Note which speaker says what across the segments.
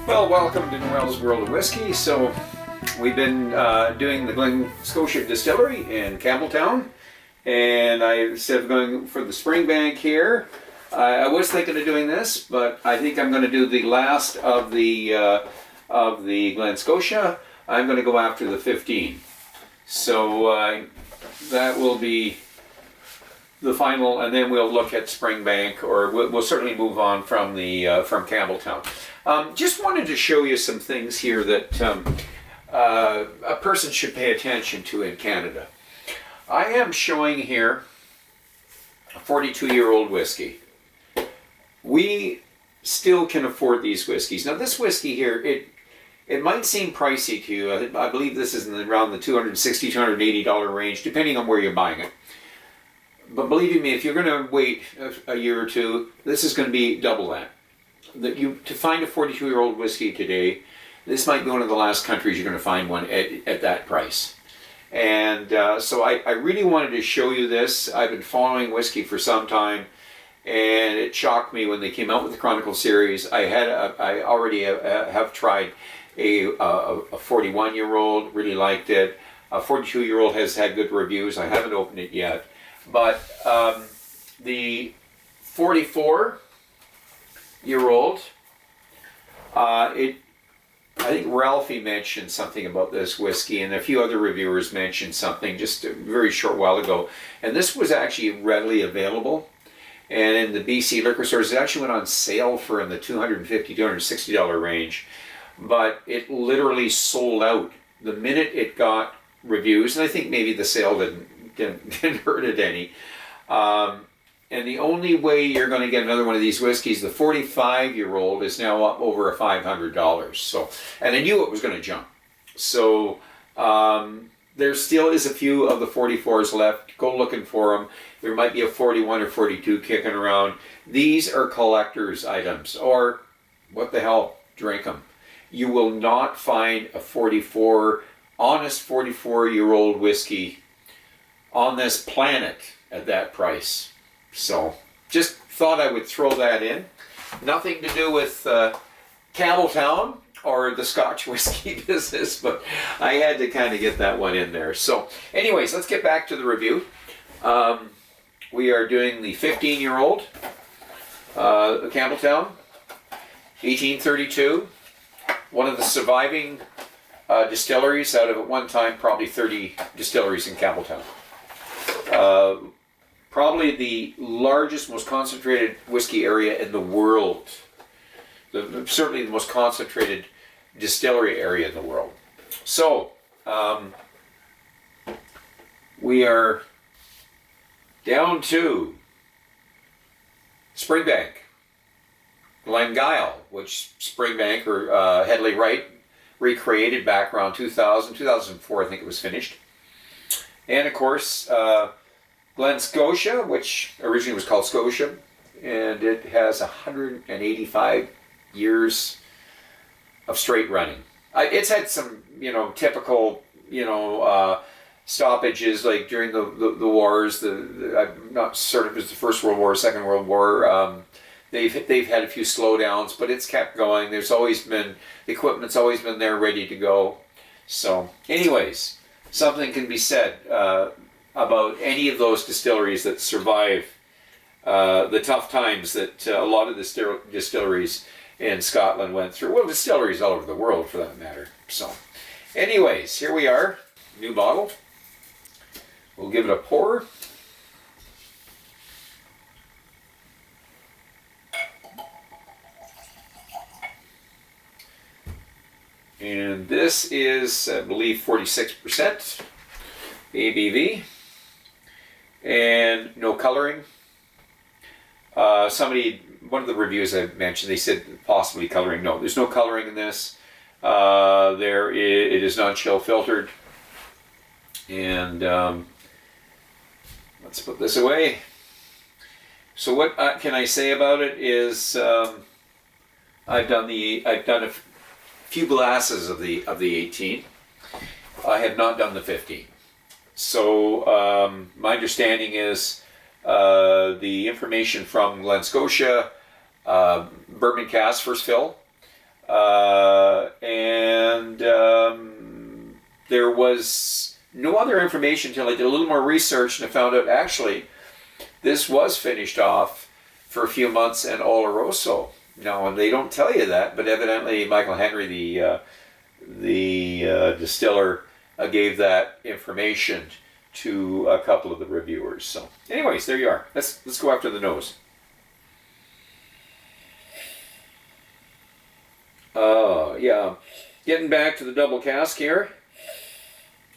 Speaker 1: Well, welcome to Noel's World of Whiskey. So we've been doing the Glen Scotia Distillery in Campbeltown, and instead of going for the Springbank here, I was thinking of doing this, but I think I'm going to do the last of the Glen Scotia. I'm going to go after the 15. So that will be the final, and then we'll look at Springbank, or we'll certainly move on from Campbeltown. Just wanted to show you some things here that a person should pay attention to in Canada. I am showing here a 42-year-old whiskey. We still can afford these whiskeys. Now this whiskey here, it might seem pricey to you. I believe this is around the $260, $280 range, depending on where you're buying it. But believe me, if you're going to wait a year or two, this is going to be double that. To find a 42-year-old whiskey today, this might be one of the last countries you're going to find one at that price. And so I really wanted to show you this. I've been following whiskey for some time, and it shocked me when they came out with the Chronicle series. I already have tried a 41-year-old, really liked it. A 42-year-old has had good reviews. I haven't opened it yet. But the 44-year-old, I think Ralphie mentioned something about this whiskey, and a few other reviewers mentioned something just a very short while ago. And this was actually readily available. And in the BC liquor stores, it actually went on sale for in the $250, $260 range. But it literally sold out the minute it got reviews, and I think maybe the sale didn't hurt it any. And the only way you're going to get another one of these whiskeys, the 45-year-old is now up over $500. So, and I knew it was going to jump. So there still is a few of the 44s left. Go looking for them. There might be a 41 or 42 kicking around. These are collector's items, or what the hell, drink them. You will not find a honest 44-year-old whiskey on this planet at that price. So just thought I would throw that in. Nothing to do with Campbeltown or the Scotch whisky business, but I had to kind of get that one in there. So anyways, let's get back to the review. We are doing the 15-year-old Campbeltown, 1832. One of the surviving distilleries out of, at one time, probably 30 distilleries in Campbeltown. Probably the largest, most concentrated whiskey area in the world. Certainly the most concentrated distillery area in the world. So, we are down to Springbank, Glengyle, which Springbank or Headley Wright recreated back around 2004, I think it was finished. And of course, Glen Scotia, which originally was called Scotia, and it has 185 years of straight running. It's had some, typical, stoppages, like during the wars. I'm not certain if it was the First World War, Second World War. They've had a few slowdowns, but it's kept going. The equipment's always been there, ready to go. So, anyways, something can be said about any of those distilleries that survive the tough times that a lot of the distilleries in Scotland went through. Well, distilleries all over the world, for that matter. So, anyways, here we are, new bottle. We'll give it a pour. And this is, I believe, 46% ABV. And no coloring. One of the reviews I mentioned, they said possibly coloring. No, there's no coloring in this. It is not chill filtered. And let's put this away. So what can I say about it is I've done a few glasses of the 18. I have not done the 15. So my understanding is the information from Glen Scotia, bourbon cask, first fill, And there was no other information until I did a little more research and I found out actually this was finished off for a few months in Oloroso. Now, and they don't tell you that, but evidently Michael Henry, the distiller, gave that information to a couple of the reviewers. So, anyways, there you are. Let's go after the nose. Yeah, getting back to the double cask here,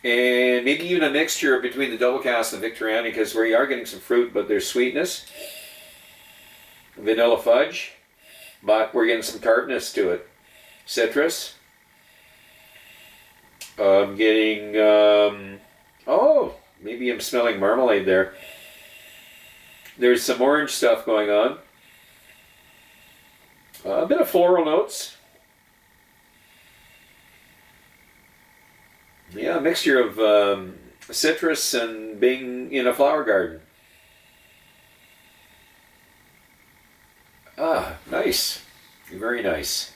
Speaker 1: and maybe even a mixture between the double cask and the Victorian, because we are getting some fruit, but there's sweetness, vanilla fudge, but we're getting some tartness to it, citrus. I'm getting oh, maybe I'm smelling marmalade there. There's some orange stuff going on, a bit of floral notes. Yeah, a mixture of citrus and being in a flower garden. Ah, nice. Very nice.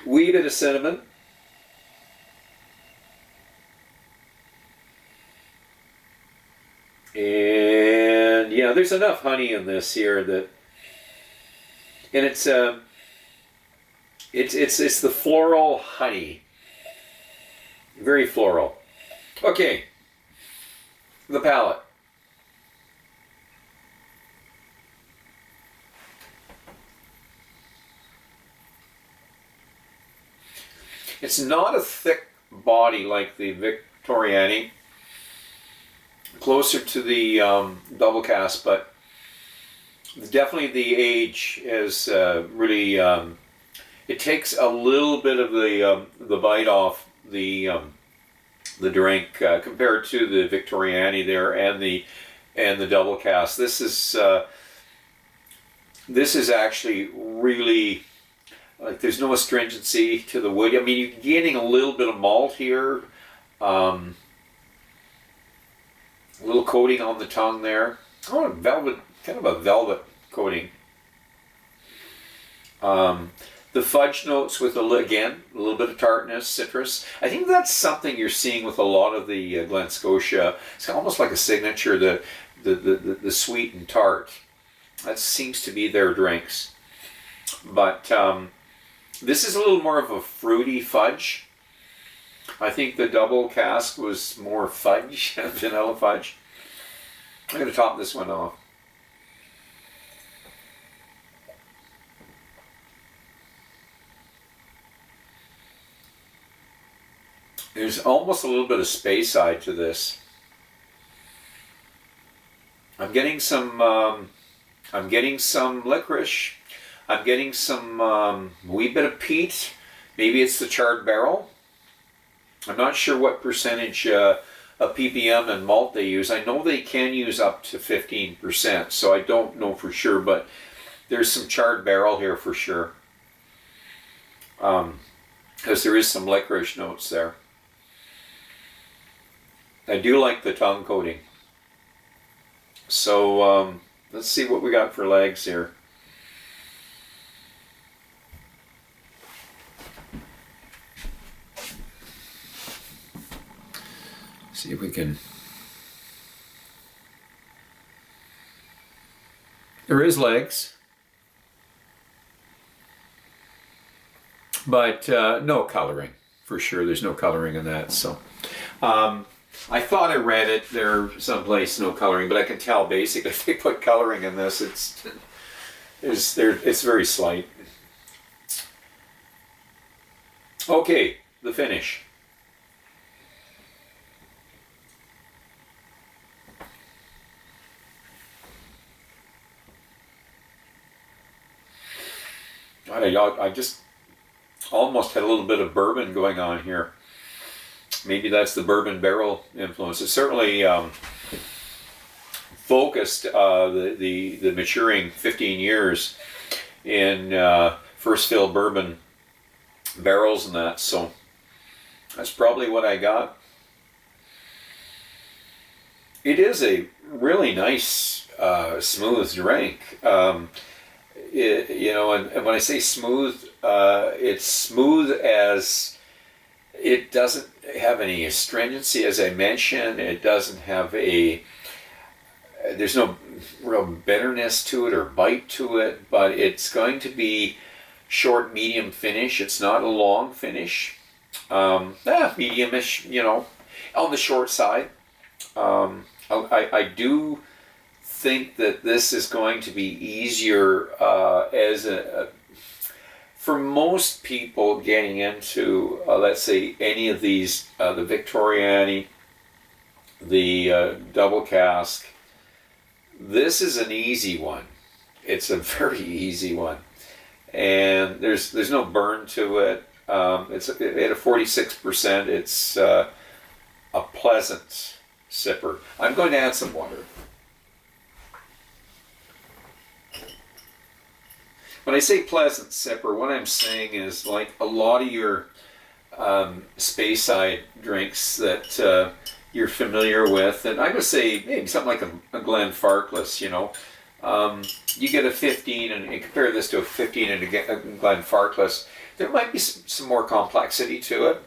Speaker 1: Wee bit of cinnamon. And yeah, there's enough honey in this here that, and it's the floral honey. Very floral. Okay. The palate. It's not a thick body like the Victorian. Closer to the double cask, but definitely the age is really. It takes a little bit of the bite off the drink compared to the Victorian there and the double cask. This is actually really, like, there's no astringency to the wood. I mean, you're getting a little bit of malt here, a little coating on the tongue there. Oh, velvet, kind of a velvet coating. The fudge notes with again a little bit of tartness, citrus. I think that's something you're seeing with a lot of the Glen Scotia. It's almost like a signature, the sweet and tart. That seems to be their drinks. But this is a little more of a fruity fudge. I think the double cask was more fudge, vanilla fudge. I'm going to top this one off. There's almost a little bit of Speyside to this. I'm getting some licorice. I'm getting some wee bit of peat. Maybe it's the charred barrel. I'm not sure what percentage of ppm and malt they use. I know they can use up to 15%, so I don't know for sure, but there's some charred barrel here for sure. Because there is some licorice notes there. I do like the tongue coating. So let's see what we got for legs here. See if we can. There is legs, but no coloring for sure. There's no coloring in that. So I thought I read it there someplace, no coloring, but I can tell basically if they put coloring in this, it's very slight. Okay, the finish. I just almost had a little bit of bourbon going on here. Maybe that's the bourbon barrel influence. It certainly focused the maturing 15 years in first fill bourbon barrels and that. So that's probably what I got. It is a really nice, smooth drink. and when I say smooth, it's smooth as it doesn't have any astringency, as I mentioned. It doesn't have there's no real bitterness to it or bite to it, but it's going to be short, medium finish. It's not a long finish. Medium-ish, on the short side. I do think that this is going to be easier for most people getting into, let's say, any of these, the Victorian, the double cask. This is an easy one. It's a very easy one, and there's no burn to it. It's at a 46%. It's a pleasant sipper. I'm going to add some water. When I say pleasant sipper, what I'm saying is, like a lot of your Speyside drinks that you're familiar with, and I would say maybe something like a Glen you get a 15, and compare this to a 15 in a Glen there might be some more complexity to it,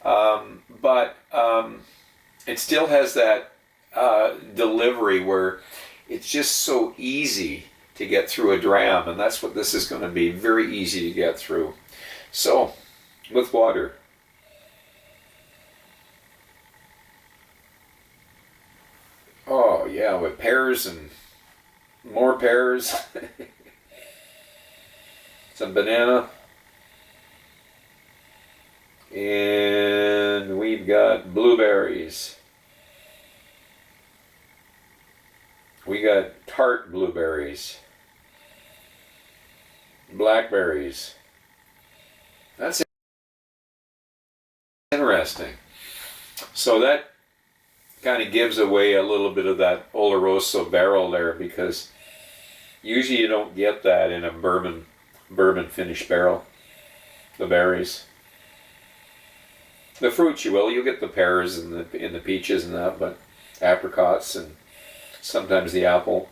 Speaker 1: but it still has that delivery where it's just so easy to get through a dram, and that's what this is going to be, very easy to get through. So, with water. Oh yeah, with pears and more pears. Some banana. And we've got blueberries. We got tart blueberries. Blackberries. That's interesting. So that kind of gives away a little bit of that Oloroso barrel there, because usually you don't get that in a bourbon finished barrel, the berries. The fruits you'll get the pears and the peaches and that, but apricots and sometimes the apple.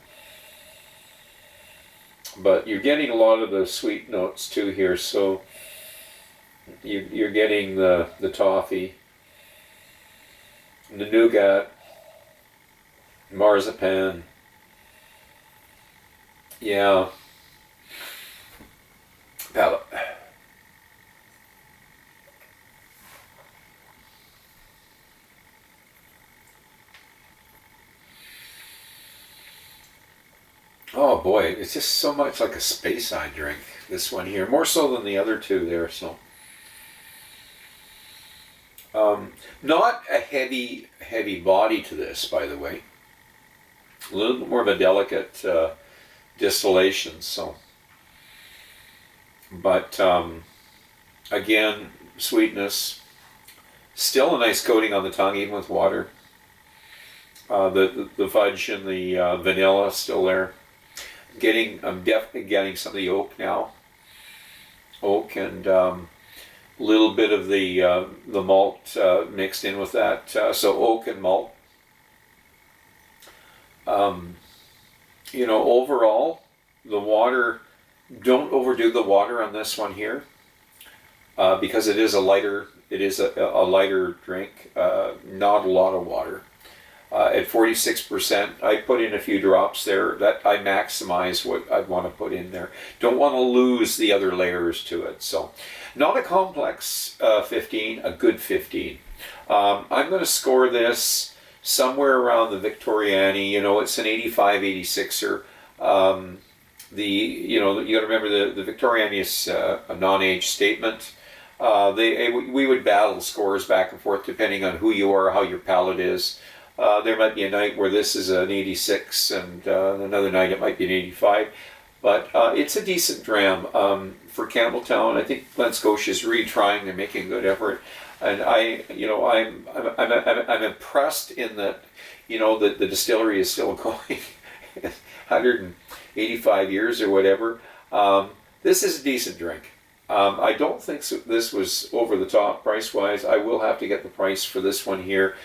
Speaker 1: But you're getting a lot of the sweet notes too here, so you're getting the toffee, the nougat, marzipan. Yeah. Palate. Oh boy, it's just so much like a Speyside drink, this one here. More so than the other two there, so. Not a heavy body to this, by the way. A little bit more of a delicate distillation, so. But, again, sweetness. Still a nice coating on the tongue, even with water. The fudge and the vanilla still there. I'm definitely getting some of the oak now. Oak and little bit of the malt mixed in with that. So oak and malt. Overall, the water, don't overdo the water on this one here, because it is a lighter drink, not a lot of water. At 46%, I put in a few drops there. That I maximize what I'd want to put in there. Don't want to lose the other layers to it. So, not a complex 15, a good 15. I'm going to score this somewhere around the Victorian. It's an 85, 86er. You got to remember the Victorian is a non-age statement. We would battle scores back and forth depending on who you are, how your palate is. There might be a night where this is an 86 and another night it might be an 85. But it's a decent dram for Campbeltown. I think Glen Scotia is really trying. They're making a good effort. And I'm impressed in that, that the distillery is still going 185 years or whatever. This is a decent drink. I don't think this was over the top price-wise. I will have to get the price for this one here.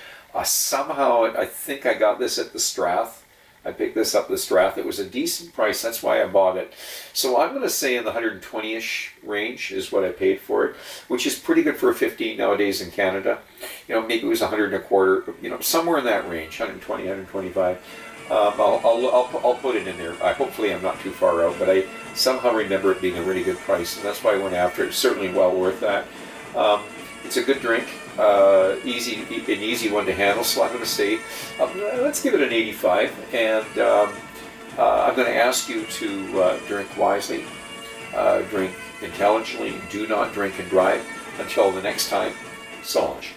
Speaker 1: Somehow, I think I got this at the Strath I picked this up this draft. It was a decent price. That's why I bought it. So I'm going to say in the 120-ish range is what I paid for it, which is pretty good for a 15 nowadays in Canada. Maybe it was 100 and a quarter, somewhere in that range, 120, 125. I'll put it in there. Hopefully I'm not too far out, but I somehow remember it being a really good price, and that's why I went after it. It's certainly well worth that. It's a good drink, an easy one to handle, so I'm going to say, let's give it an 85, and I'm going to ask you to drink wisely, drink intelligently, do not drink and drive. Until the next time, so much.